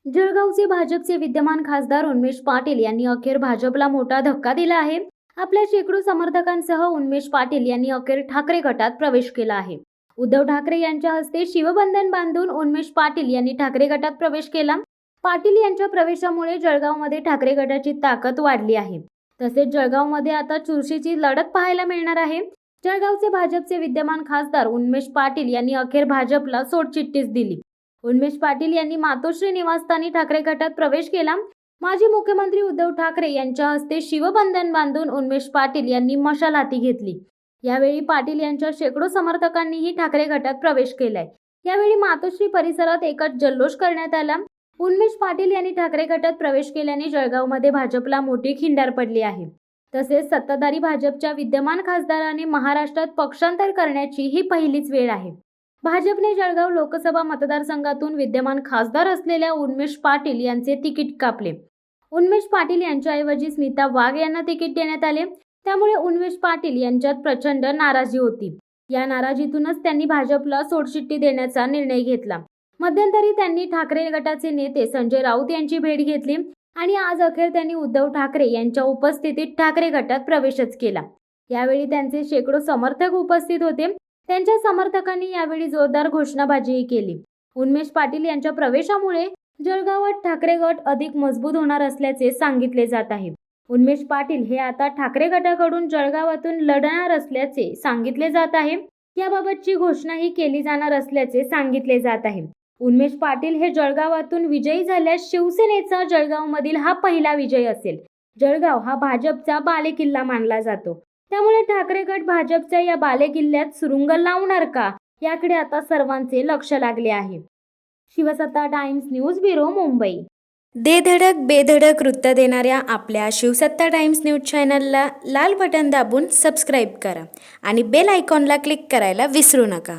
जळगावचे भाजपचे विद्यमान खासदार उन्मेष पाटील यांनी अखेर भाजपला मोठा धक्का दिला आहे। आपल्या शेकडो समर्थकांसह उन्मेष पाटील यांनी अखेर ठाकरे गटात प्रवेश केला आहे। उद्धव ठाकरे यांच्या हस्ते शिवबंधन बांधून उन्मेष पाटील यांनी ठाकरे गटात प्रवेश केला। पाटील यांच्या प्रवेशामुळे जळगावमध्ये ठाकरे गटाची ताकद वाढली आहे। तसेच जळगावमध्ये आता चुरशीची लढत पाहायला मिळणार आहे। जळगावचे भाजपचे विद्यमान खासदार उन्मेष पाटील यांनी अखेर भाजपला सोडचिठ्ठीच दिली। उन्मेष पाटील यांनी मातोश्री निवासस्थानी ठाकरे गटात प्रवेश केला। माजी मुख्यमंत्री उद्धव ठाकरे यांच्या हस्ते शिवबंधन बांधून उन्मेष पाटील यांनी मशाल हाती घेतली। यावेळी पाटील यांच्या शेकडो समर्थकांनीही ठाकरे गटात प्रवेश केलाय। यावेळी मातोश्री परिसरात एकच जल्लोष करण्यात आला। उन्मेष पाटील यांनी ठाकरे गटात प्रवेश केल्याने जळगावमध्ये भाजपला मोठी खिंडार पडली आहे। तसेच सत्ताधारी भाजपच्या विद्यमान खासदाराने महाराष्ट्रात पक्षांतर करण्याची ही पहिलीच वेळ आहे। भाजपने जळगाव लोकसभा मतदारसंघातून विद्यमान खासदार असलेल्या उन्मेष पाटील यांचे तिकीट कापले। उन्मेष पाटील यांच्याऐवजी स्मिता वाघ यांना तिकीट देण्यात आले। त्यामुळे उन्मेष पाटील यांच्यात प्रचंड नाराजी होती। या नाराजीतूनच त्यांनी भाजपला सोडचिठ्ठी देण्याचा निर्णय घेतला। मध्यंतरी त्यांनी ठाकरे गटाचे नेते संजय राऊत यांची भेट घेतली आणि आज अखेर त्यांनी उद्धव ठाकरे यांच्या उपस्थितीत ठाकरे गटात प्रवेशच केला। यावेळी त्यांचे शेकडो समर्थक उपस्थित होते। त्यांच्या समर्थकांनी यावेळी जोरदार घोषणाबाजीही केली। उन्मेष पाटील यांच्या प्रवेशामुळे जळगावात ठाकरे गट अधिक मजबूत होणार असल्याचे सांगितले जात आहे। उन्मेष पाटील हे आता ठाकरे गटाकडून जळगावातून लढणार असल्याचे सांगितले जात आहे। याबाबतची घोषणाही केली जाणार असल्याचे सांगितले जात आहे। उन्मेष पाटील हे जळगावातून विजयी झाल्यास शिवसेनेचा जळगावमधील हा पहिला विजय असेल। जळगाव हा भाजपचा बालेकिल्ला मानला जातो। त्यामुळे ठाकरे गट भाजपच्या या बालेकिल्ल्यात सुरुंग लावणार का, याकडे आता सर्वांचे लक्ष लागले आहे। शिवसत्ता टाइम्स न्यूज ब्युरो, मुंबई। दे धडक बेधडक वृत्त देणाऱ्या आपल्या शिवसत्ता टाइम्स न्यूज चॅनलला लाल बटन दाबून सबस्क्राईब करा आणि बेल आयकॉनला क्लिक करायला विसरू नका।